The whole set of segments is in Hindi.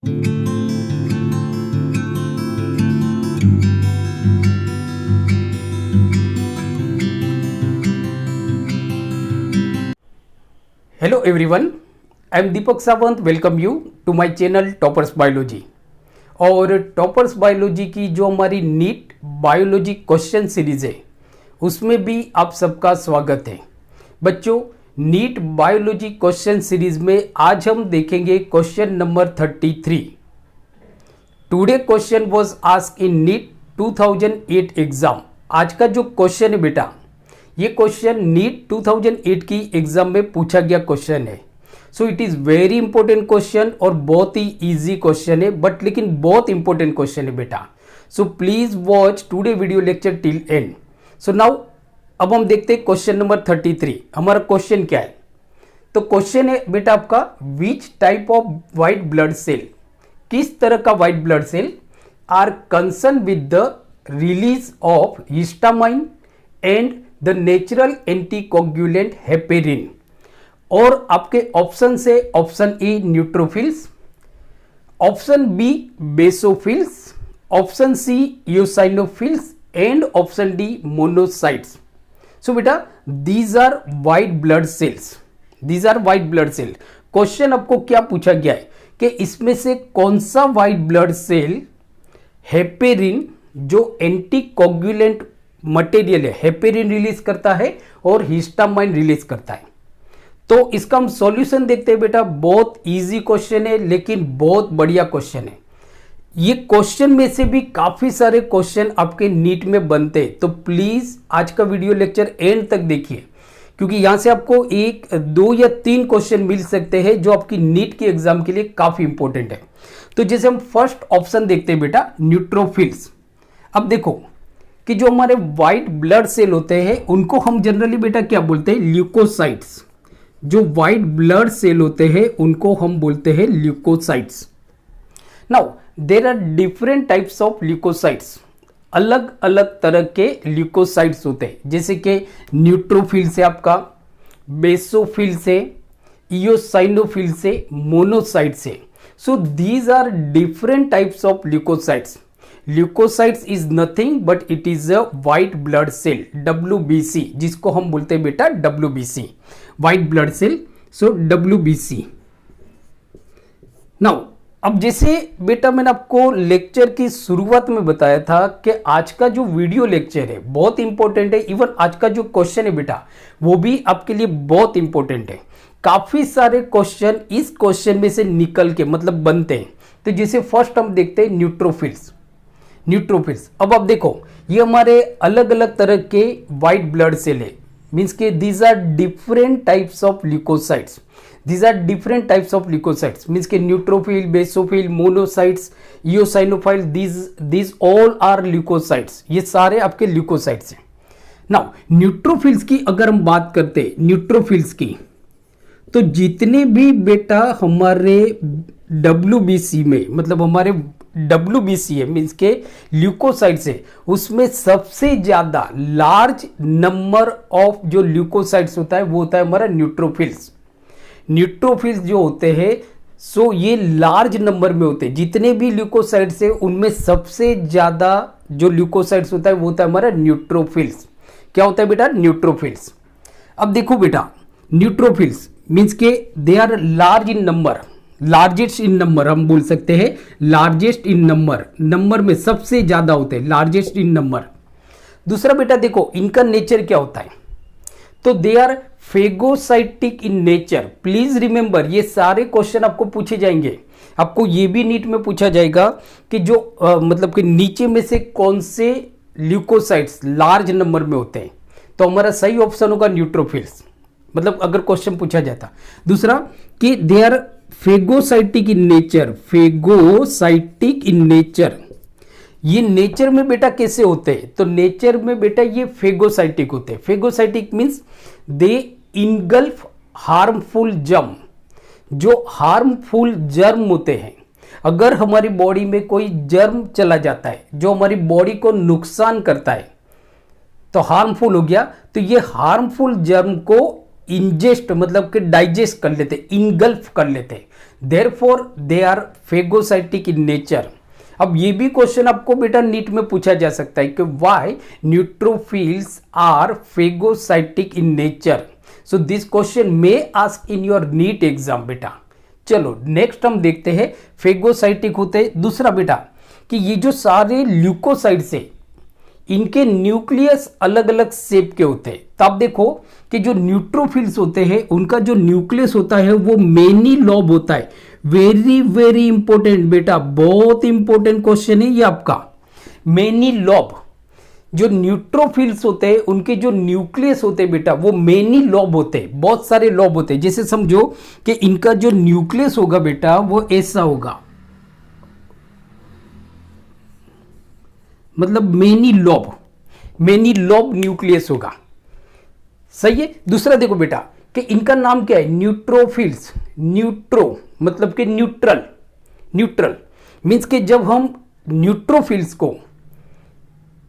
Hello everyone, I am Deepak Sawant. Welcome you to my channel toppers biology. और टॉपर्स बायोलॉजी की जो हमारी नीट बायोलॉजी क्वेश्चन सीरीज है उसमें भी आप सबका स्वागत है। बच्चों, नीट बायोलॉजी क्वेश्चन सीरीज में आज हम देखेंगे question number 33। Today question was asked in NEET 2008 exam. आज का जो क्वेश्चन है बेटा, ये क्वेश्चन नीट 2008 की एग्जाम में पूछा गया क्वेश्चन है। So it is very important question और बहुत ही इजी क्वेश्चन है, बट लेकिन बहुत इंपॉर्टेंट क्वेश्चन है बेटा। So please watch today video lecture till and. So now अब हम देखते हैं क्वेश्चन नंबर 33। हमारा क्वेश्चन क्या है? तो क्वेश्चन है बेटा आपका, which type of white blood cell, किस तरह का white blood cell are concern with the release of histamine and the natural anticoagulant heparin. और आपके ऑप्शन से option A neutrophils, option B basophils, option C eosinophils and option D monocytes. So बेटा these are white blood cells, these are white blood cell. Question आपको क्या पूछा गया है कि इसमें से कौन सा व्हाइट ब्लड सेल हेपेरिन जो एंटीकोगुलेंट मटेरियल है, हेपेरिन रिलीज करता है और हिस्टामाइन रिलीज करता है। तो इसका हम सॉल्यूशन देखते हैं बेटा। बहुत इजी क्वेश्चन है लेकिन बहुत बढ़िया क्वेश्चन है। ये क्वेश्चन में से भी काफी सारे क्वेश्चन आपके नीट में बनते हैं, तो प्लीज आज का वीडियो लेक्चर एंड तक देखिए, क्योंकि यहां से आपको 1, 2 या 3 क्वेश्चन मिल सकते हैं जो आपकी नीट के एग्जाम के लिए काफी इंपॉर्टेंट है। तो जैसे हम फर्स्ट ऑप्शन देखते हैं बेटा, न्यूट्रोफिल्स। अब देखो कि जो हमारे व्हाइट ब्लड सेल होते हैं उनको हम जनरली बेटा क्या बोलते हैं? ल्यूकोसाइट्स। जो व्हाइट ब्लड सेल होते हैं उनको हम बोलते हैं leucocytes. Now there are different types of leucocytes. अलग अलग तरह के ल्यूकोसाइट्स होते हैं, जैसे कि न्यूट्रोफिल से आपका, बेसोफिल से, इयोसाइनोफिल से, मोनोसाइट से। So these are different types of leucocytes. Leucocytes is nothing but it is a white blood cell, WBC, जिसको हम बोलते हैं बेटा WBC, white blood cell. So WBC। Now अब जैसे बेटा मैंने आपको लेक्चर की शुरुआत में बताया था कि आज का जो वीडियो लेक्चर है बहुत इंपॉर्टेंट है। इवन आज का जो क्वेश्चन है बेटा वो भी आपके लिए बहुत इंपॉर्टेंट है। काफी सारे क्वेश्चन इस क्वेश्चन में से निकल के मतलब बनते हैं। तो जैसे फर्स्ट हम देखते हैं न्यूट्रोफिल्स। न्यूट्रोफिल्स, अब आप देखो ये हमारे अलग अलग तरह के व्हाइट ब्लड सेल है, मींस के these are different types of leukocytes. These are different types of leukocytes, means के neutrophil, basophil, monocytes, eosinophil, these all are leukocytes. ये सारे आपके ल्यूकोसाइट्स हैं। नाउ न्यूट्रोफिल्स की अगर हम बात करते हैं, न्यूट्रोफिल्स की, तो जितने भी बेटा हमारे WBC में, मतलब हमारे WBC है मीन्स के ल्यूकोसाइट्स है, उसमें सबसे ज्यादा लार्ज नंबर ऑफ जो ल्यूकोसाइट्स होता है वो होता है हमारा न्यूट्रोफिल्स। न्यूट्रोफिल्स जो होते हैं सो ये लार्ज नंबर में होते हैं। जितने भी ल्यूकोसाइट्स है उनमें सबसे ज्यादा जो ल्यूकोसाइट्स होता है वो होता है हमारा न्यूट्रोफिल्स। क्या होता है बेटा? न्यूट्रोफिल्स। अब देखो बेटा, न्यूट्रोफिल्स मीन्स के they are large in number, largest in number हम बोल सकते हैं, लार्जेस्ट इन नंबर, नंबर में सबसे ज्यादा होते हैं, लार्जेस्ट इन नंबर। दूसरा बेटा देखो इनका नेचर क्या होता है, तो they are phagocytic in nature. Please remember ये सारे क्वेश्चन आपको पूछे जाएंगे। आपको ये भी नीट में पूछा जाएगा कि जो मतलब कि नीचे में से कौन से ल्यूकोसाइट्स लार्ज नंबर में होते हैं, तो हमारा सही ऑप्शन होगा न्यूट्रोफिल्स, मतलब अगर क्वेश्चन पूछा जाता। दूसरा कि they are phagocytic in nature, phagocytic in nature. ये नेचर में बेटा कैसे होते हैं? तो नेचर में बेटा ये फेगोसाइटिक होते हैं। Phagocytic means they engulf harmful germ. जो हार्मफुल जर्म होते हैं, अगर हमारी बॉडी में कोई जर्म चला जाता है जो हमारी बॉडी को नुकसान करता है तो हार्मफुल हो गया, तो ये हार्मफुल जर्म को इंजेस्ट मतलब कि डाइजेस्ट कर लेते, इनगल्फ कर लेते, therefore they are phagocytic in nature. अब ये भी क्वेश्चन आपको बेटा नीट में पूछा जा सकता है कि why neutrophils are phagocytic in nature. So this question may ask in your NEET exam बेटा। चलो नेक्स्ट हम देखते हैं फेगोसाइटिक होते दूसरा बेटा कि ये जो सारे ल्यूकोसाइट्स है इनके न्यूक्लियस अलग अलग शेप के होते हैं। तो आप देखो कि जो न्यूट्रोफिल्स होते हैं उनका जो न्यूक्लियस होता है वो मेनी लॉब होता है। वेरी वेरी इंपॉर्टेंट बेटा, बहुत इंपॉर्टेंट क्वेश्चन है ये आपका। मेनी लॉब, जो न्यूट्रोफिल्स होते हैं उनके जो न्यूक्लियस होते हैं बेटा वो मेनी लॉब होते हैं, बहुत सारे लॉब होते हैं। जैसे समझो कि इनका जो न्यूक्लियस होगा बेटा वो ऐसा होगा, मतलब मेनी लॉब न्यूक्लियस होगा। सही है। दूसरा देखो बेटा कि इनका नाम क्या है, न्यूट्रोफिल्स। न्यूट्रो मतलब कि न्यूट्रल मीन्स कि जब हम न्यूट्रोफिल्स को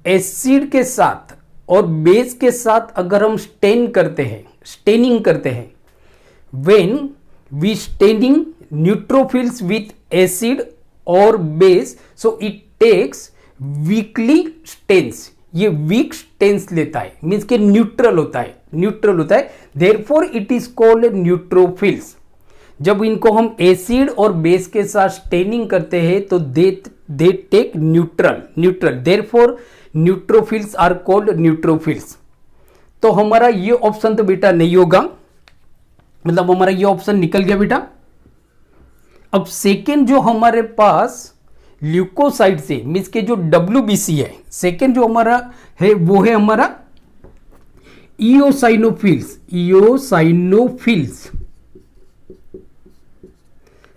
एसिड के साथ और बेस के साथ अगर हम स्टेनिंग करते हैं when we staining neutrophils with acid और base, so it takes weakly stains. ये वीक स्टेन्स लेता है, मीन्स के न्यूट्रल होता है, therefore it is called neutrophils. जब इनको हम एसिड और बेस के साथ स्टेनिंग करते हैं तो they take neutral, therefore neutrophils are called neutrophils. तो हमारा ये ऑप्शन तो बेटा नहीं होगा, मतलब हमारा ये ऑप्शन निकल गया बेटा। अब सेकेंड जो हमारे पास ल्यूकोसाइट से मीन्स के जो WBC है, सेकेंड जो हमारा है वो है हमारा इओसाइनोफिल्स।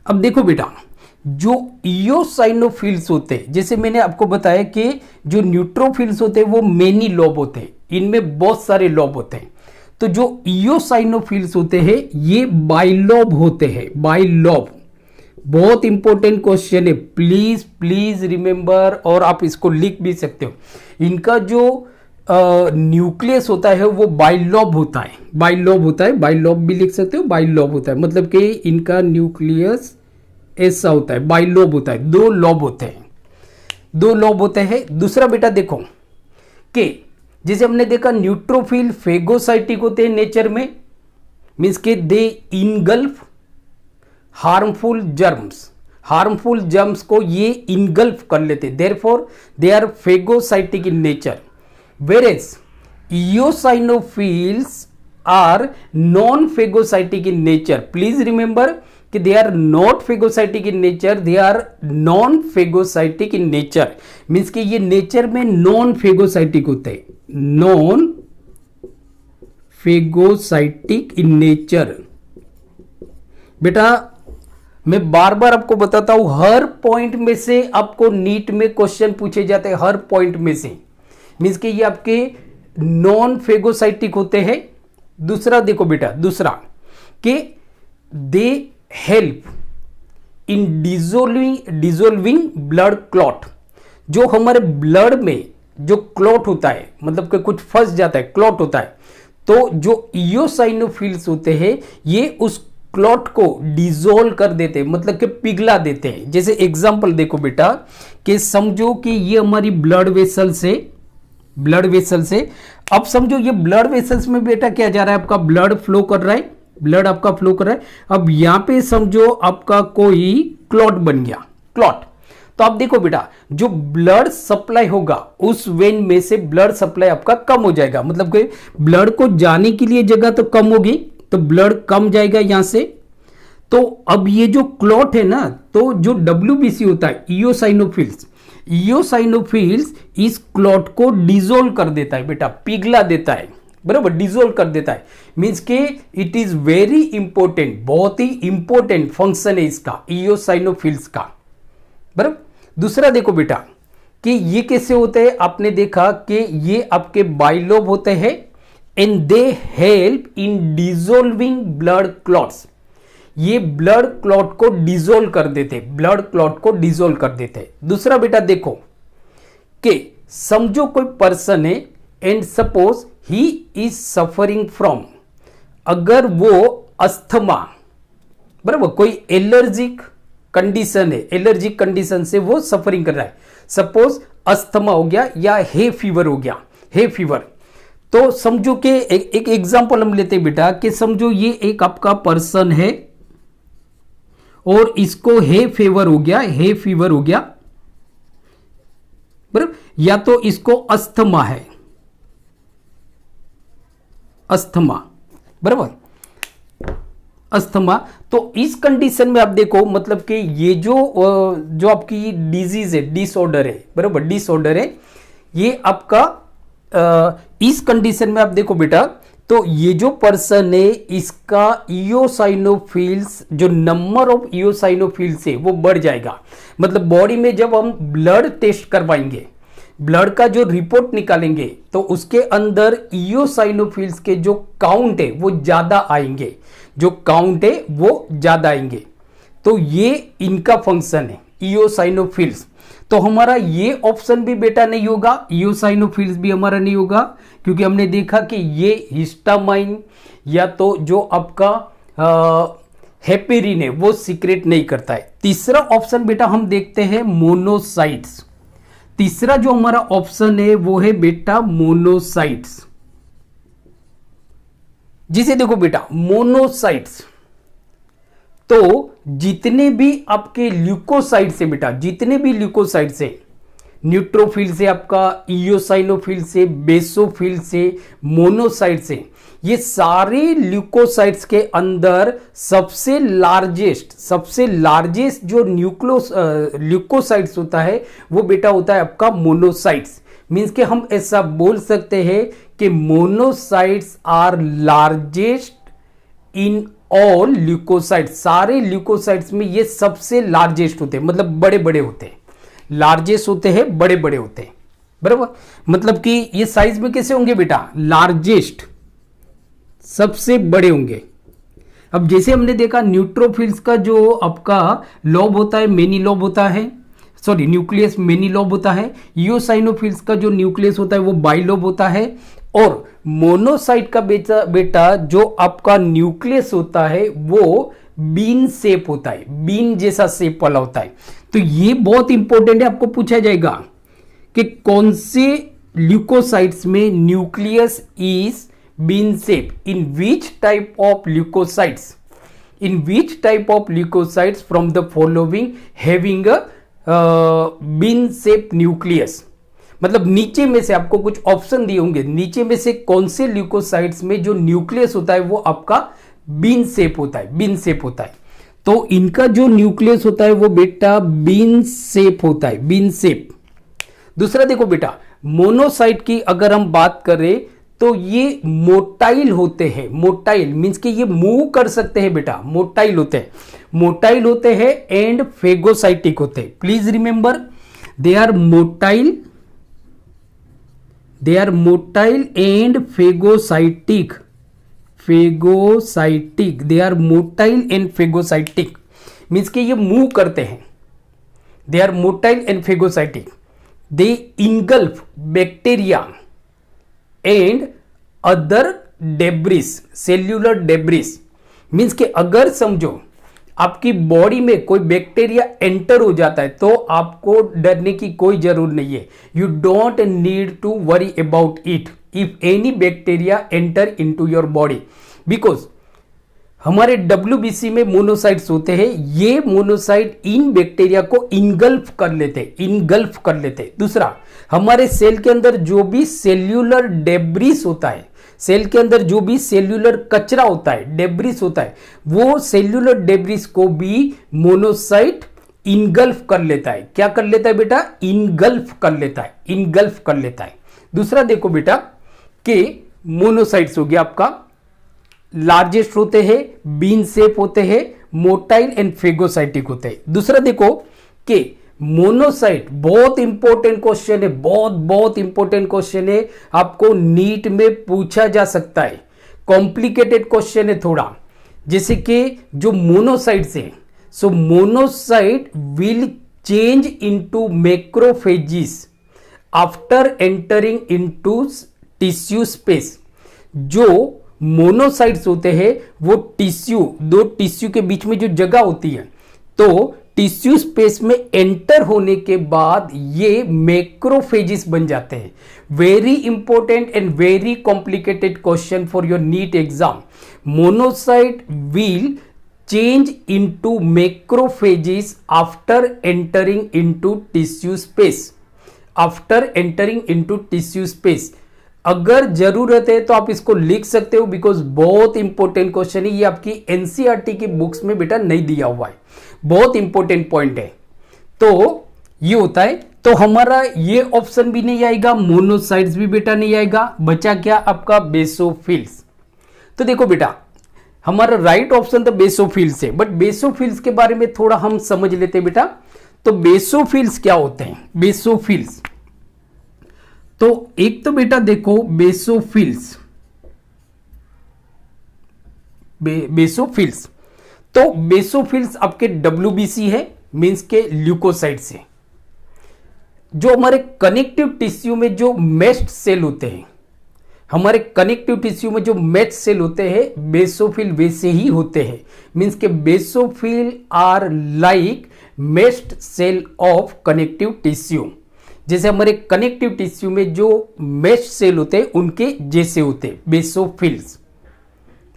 अब देखो बेटा जो इओसाइनोफिल्स होते हैं, जैसे मैंने आपको बताया कि जो न्यूट्रोफिल्स होते हैं वो मेनी लॉब होते हैं, इनमें बहुत सारे लॉब होते हैं। तो जो इओसाइनोफिल्स होते हैं ये बाइलॉब होते हैं, बाइलॉब। बहुत इंपॉर्टेंट क्वेश्चन है, प्लीज रिमेंबर, और आप इसको लिख भी सकते हो। इनका जो न्यूक्लियस होता है वो बाइलॉब होता है, बाइलॉब भी लिख सकते हो, बाइलॉब होता है, मतलब कि इनका न्यूक्लियस ऐसा होता है, बाइलॉब होता है, दो लॉब होते हैं। दूसरा बेटा देखो कि जैसे हमने देखा न्यूट्रोफिल फेगोसाइटिक होते हैं नेचर में, मीन्स के दे इनगल्फ हार्मफुल जर्म्स को ये इनगल्फ कर लेते, therefore they are phagocytic in nature. Whereas eosinophils are non phagocytic in nature. Please remember कि they are not phagocytic in nature, they are non phagocytic in nature, means कि ये नेचर में नॉन फेगोसाइटिक होते हैं, नॉन फेगोसाइटिक इन नेचर। बेटा मैं बार बार आपको बताता हूं, हर पॉइंट में से आपको नीट में क्वेश्चन पूछे जाते हैं, हर पॉइंट में से, मीन्स कि ये आपके नॉन फेगोसाइटिक होते हैं। दूसरा देखो बेटा, दूसरा कि they help in dissolving blood clot. जो हमारे ब्लड में जो क्लॉट होता है, मतलब कि कुछ फंस जाता है, क्लॉट होता है, तो जो इओसाइनोफिल्स होते हैं ये उस क्लॉट को डिजोल्व कर देते हैं, मतलब कि पिघला देते हैं। जैसे एग्जांपल देखो बेटा कि समझो कि ये हमारी ब्लड वेसल्स है। अब समझो ये ब्लड वेसल्स में बेटा क्या जा रहा है, आपका ब्लड फ्लो कर रहा है, अब यहां पे समझो आपका कोई क्लॉट बन गया, क्लॉट। तो आप देखो बेटा जो ब्लड सप्लाई होगा उस वेन में से ब्लड सप्लाई आपका कम हो जाएगा, मतलब कि ब्लड को जाने के लिए जगह तो कम होगी, तो ब्लड कम जाएगा यहां से। तो अब ये जो क्लॉट है ना, तो जो WBC होता है इओसाइनोफिल्स इस क्लॉट को डिजोल्व कर देता है बेटा, पिघला देता है, बराबर, डिजोल्व कर देता है। मीन्स के इट इज वेरी इंपॉर्टेंट, बहुत ही इंपॉर्टेंट फंक्शन है इसका, इओसाइनोफिल्स का, बराबर। दूसरा देखो बेटा कि ये कैसे होते हैं, आपने देखा कि ये आपके बाइलोब होते हैं and they help in dissolving blood clots. ये ब्लड क्लॉट को डिजोल्व कर देते, दूसरा बेटा देखो कि समझो कोई पर्सन है and suppose he is suffering from, अगर वो अस्थमा, बराबर, कोई एलर्जिक कंडीशन है, एलर्जिक कंडीशन से वो सफरिंग कर रहा है, सपोज अस्थमा हो गया या हे फीवर हो गया, हे फीवर, तो समझो कि एक एग्जांपल हम लेते हैं बेटा, कि समझो ये एक आपका पर्सन है और इसको हे फीवर हो गया, हे फीवर हो गया, बराबर, या तो इसको अस्थमा है, अस्थमा, बराबर, अस्थमा। तो इस कंडीशन में आप देखो, मतलब कि ये जो आपकी डिजीज है, डिसऑर्डर है, बराबर, डिसऑर्डर है, ये आपका इस कंडीशन में आप देखो बेटा, तो ये जो पर्सन है इसका इयोसाइनोफिल्स, जो नंबर ऑफ इयोसाइनोफिल्स है वो बढ़ जाएगा। मतलब बॉडी में जब हम ब्लड टेस्ट करवाएंगे, ब्लड का जो रिपोर्ट निकालेंगे, तो उसके अंदर इयोसाइनोफिल्स के जो काउंट है वो ज्यादा आएंगे, जो काउंट है वो ज्यादा आएंगे। तो ये इनका फंक्शन है, इयोसाइनोफिल्स। तो हमारा ये ऑप्शन भी बेटा नहीं होगा, इयोसाइनोफिल्स भी हमारा नहीं होगा, क्योंकि हमने देखा कि ये हिस्टामाइन या तो जो आपका हेपेरिन है वो सीक्रेट नहीं करता है। तीसरा ऑप्शन बेटा हम देखते हैं मोनोसाइट्स। तीसरा जो हमारा ऑप्शन है वो है बेटा मोनोसाइट्स, जिसे देखो बेटा मोनोसाइट्स, तो जितने भी आपके ल्यूकोसाइट से बेटा, जितने भी ल्यूकोसाइट से, न्यूट्रोफिल से, आपका इयोसाइनोफिल से, बेसोफिल से, मोनोसाइट से, ये सारे ल्यूकोसाइट्स के अंदर सबसे लार्जेस्ट जो ल्यूकोसाइट्स होता है वो बेटा होता है आपका मोनोसाइट्स। मीन्स के हम ऐसा बोल सकते हैं कि monocytes are largest in all leucocytes. सारे ल्यूकोसाइट्स में ये सबसे लार्जेस्ट होते हैं, मतलब बड़े बड़े होते हैं, लार्जेस्ट होते हैं, बड़े बड़े होते हैं, बराबर। मतलब कि ये साइज में कैसे होंगे बेटा, लार्जेस्ट, सबसे बड़े होंगे। अब जैसे हमने देखा न्यूट्रोफिल्स का जो आपका लॉब होता है, मेनी लॉब होता है, सॉरी न्यूक्लियस मेनी लॉब होता है। इयोसाइनोफिल्स का जो न्यूक्लियस होता है वो बाइलोब होता है। और मोनोसाइट का बेटा जो आपका न्यूक्लियस होता है वो बीन शेप होता है, बीन जैसा शेप वाला होता है। तो ये बहुत इंपॉर्टेंट है, आपको पूछा जाएगा कि कौन से ल्यूकोसाइट्स में nucleus is bean shape, in which type of leucocytes, in which type of leucocytes from the following having a bean shape nucleus. मतलब नीचे में से आपको कुछ ऑप्शन दिए होंगे, नीचे में से कौन से ल्यूकोसाइट्स में जो न्यूक्लियस होता है वो आपका बीन शेप होता है, बीन शेप होता है। तो इनका जो न्यूक्लियस होता है वो बेटा बीन शेप होता है, बीन शेप। दूसरा देखो बेटा, मोनोसाइट की अगर हम बात करें तो ये मोटाइल होते हैं। मोटाइल मींस कि ये मूव कर सकते हैं बेटा, मोटाइल होते हैं, मोटाइल होते हैं एंड फेगोसाइटिक होते हैं। Please remember, they are motile, they are motile and phagocytic, phagocytic, they are motile and phagocytic means कि ये मूव करते हैं। They are motile and phagocytic, they engulf bacteria and other debris, cellular debris. Means कि अगर समझो आपकी बॉडी में कोई बैक्टीरिया एंटर हो जाता है तो आपको डरने की कोई जरूरत नहीं है। You don't need to worry about it if any bacteria enter into your body, because हमारे WBC में मोनोसाइट्स होते हैं। ये मोनोसाइट इन बैक्टीरिया को इनगल्फ कर लेते, इनगल्फ कर लेते। दूसरा, हमारे सेल के अंदर जो भी सेल्यूलर डेब्रिस होता है, सेल के अंदर जो भी सेल्यूलर कचरा होता है, डेब्रिस होता है, वो सेल्यूलर डेब्रिस को भी मोनोसाइट इनगल्फ कर लेता है। क्या कर लेता है बेटा, इनगल्फ कर लेता है, इनगल्फ कर लेता है। दूसरा देखो बेटा कि मोनोसाइट्स हो गया आपका, लार्जेस्ट होते हैं, बीन शेप होते हैं, मोटाइल एंड फेगोसाइटिक होते हैं। दूसरा देखो कि मोनोसाइट, बहुत इंपॉर्टेंट क्वेश्चन है, बहुत बहुत इंपॉर्टेंट क्वेश्चन है, आपको नीट में पूछा जा सकता है। कॉम्प्लिकेटेड क्वेश्चन है थोड़ा, जैसे कि जो मोनोसाइट्स है, so monocyte will change into macrophages after entering into tissue space. जो मोनोसाइट्स होते हैं वो टिश्यू, दो टिश्यू के बीच में जो जगह होती है, तो टिश्यू स्पेस में एंटर होने के बाद ये मैक्रोफेजिस बन जाते हैं। Very important and very complicated question for your NEET exam. Monocyte will change into macrophages after entering into tissue space, after entering into tissue space। अगर जरूरत है तो आप इसको लिख सकते हो, बिकॉज बहुत इंपॉर्टेंट क्वेश्चन है ये, आपकी एनसीईआरटी की बुक्स में बेटा नहीं दिया हुआ है, बहुत इंपॉर्टेंट पॉइंट है। तो ये होता है, तो हमारा ये ऑप्शन भी नहीं आएगा, मोनोसाइट्स भी बेटा नहीं आएगा, बचा क्या आपका बेसोफिल्स। तो देखो बेटा हमारा राइट ऑप्शन तो बेसोफिल्स है, बट बेसोफिल्स के बारे में थोड़ा हम समझ लेते हैं बेटा। तो बेसोफिल्स क्या होते हैं? बेसोफिल्स तो एक तो बेटा देखो बेसोफिल्स, बेसोफिल्स तो बेसोफिल्स आपके WBC है, मींस के ल्यूकोसाइट्स है। जो हमारे कनेक्टिव टिश्यू में जो मेस्ट सेल होते हैं, हमारे कनेक्टिव टिश्यू में जो मेस्ट सेल होते हैं बेसोफिल वैसे ही होते हैं, मींस के basophil are like mast cell of connective tissue. जैसे हमारे कनेक्टिव टिश्यू में जो मेस्ट सेल होते हैं उनके जैसे होते हैं बेसोफिल्स,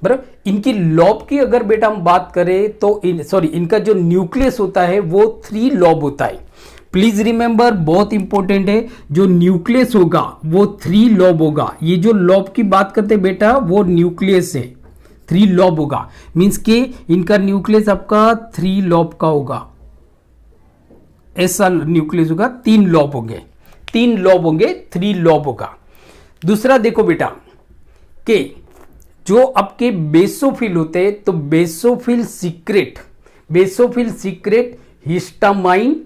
बराबर। इनकी लॉब की अगर बेटा हम बात करें तो इनका जो न्यूक्लियस होता है वो 3 लॉब होता है। प्लीज रिमेंबर, बहुत इंपॉर्टेंट है, जो न्यूक्लियस होगा वो 3 लॉब होगा। ये जो लॉब की बात करते हैं बेटा वो न्यूक्लियस है, 3 लॉब होगा, मींस के इनका न्यूक्लियस आपका 3 लॉब का होगा, ऐसा न्यूक्लियस होगा, 3 लॉब होंगे, 3 लॉब होंगे, 3 लॉब होगा। दूसरा देखो बेटा कि जो आपके बेसोफिल होते हैं तो basophil secret histamine,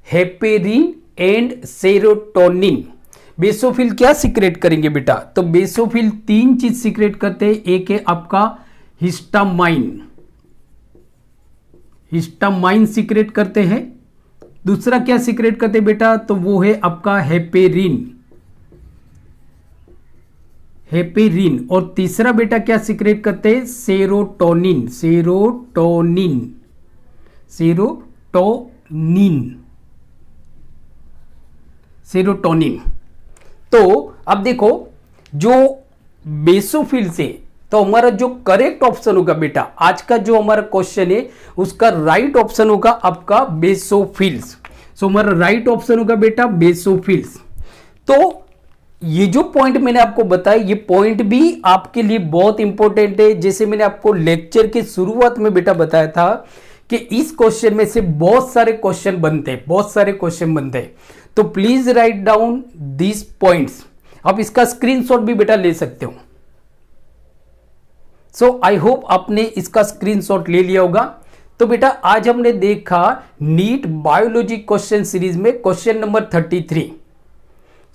heparin and serotonin. Basophil क्या सीक्रेट करेंगे बेटा? तो बेसोफिल 3 चीज सीक्रेट करते हैं। एक है आपका हिस्टामाइन सीक्रेट करते हैं। दूसरा क्या सीक्रेट करते हैं बेटा? तो वो है आपका हेपेरिन। और तीसरा बेटा क्या सीक्रेट करते हैं? सेरोटोनिन। तो अब देखो जो बेसोफिल से, तो हमारा जो करेक्ट ऑप्शन होगा बेटा, आज का जो हमारा क्वेश्चन है उसका राइट ऑप्शन होगा आपका बेसोफिल्स। सो हमारा राइट ऑप्शन होगा बेटा बेसोफिल्स। तो ये जो पॉइंट मैंने आपको बताया, ये पॉइंट भी आपके लिए बहुत इंपॉर्टेंट है। जैसे मैंने आपको लेक्चर के शुरुआत में बेटा बताया था कि इस क्वेश्चन में से बहुत सारे क्वेश्चन बनते हैं, तो please write down this points. आप इसका स्क्रीनशॉट भी बेटा ले सकते हो। सो आई होप आपने इसका स्क्रीनशॉट ले लिया होगा। तो बेटा आज हमने देखा नीट बायोलॉजी क्वेश्चन सीरीज में question number 33।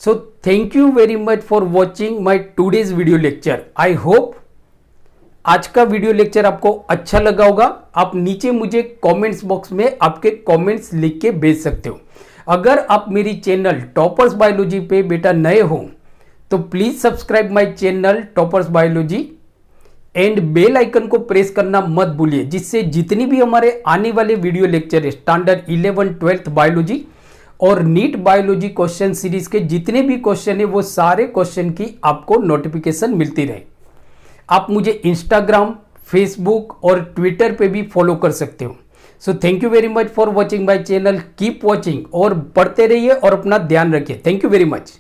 So thank you very much for watching my today's video lecture. I hope आज का वीडियो लेक्चर आपको अच्छा लगा होगा। आप नीचे मुझे कमेंट्स बॉक्स में आपके कमेंट्स लिख के भेज सकते हो। अगर आप मेरी चैनल टॉपर्स बायोलॉजी पे बेटा नए हो तो please subscribe my channel toppers biology and bell icon को प्रेस करना मत भूलिए, जिससे जितनी भी हमारे आने वाले वीडियो लेक्चर है स्टैंडर्ड 11 12th बायोलॉजी और नीट बायोलॉजी क्वेश्चन सीरीज के जितने भी क्वेश्चन है वो सारे क्वेश्चन की आपको नोटिफिकेशन मिलती रहे। आप मुझे इंस्टाग्राम, फेसबुक और ट्विटर पे भी फॉलो कर सकते हो। So thank you very much for watching my channel. Keep watching और पढ़ते रहिए और अपना ध्यान रखिए। Thank you very much.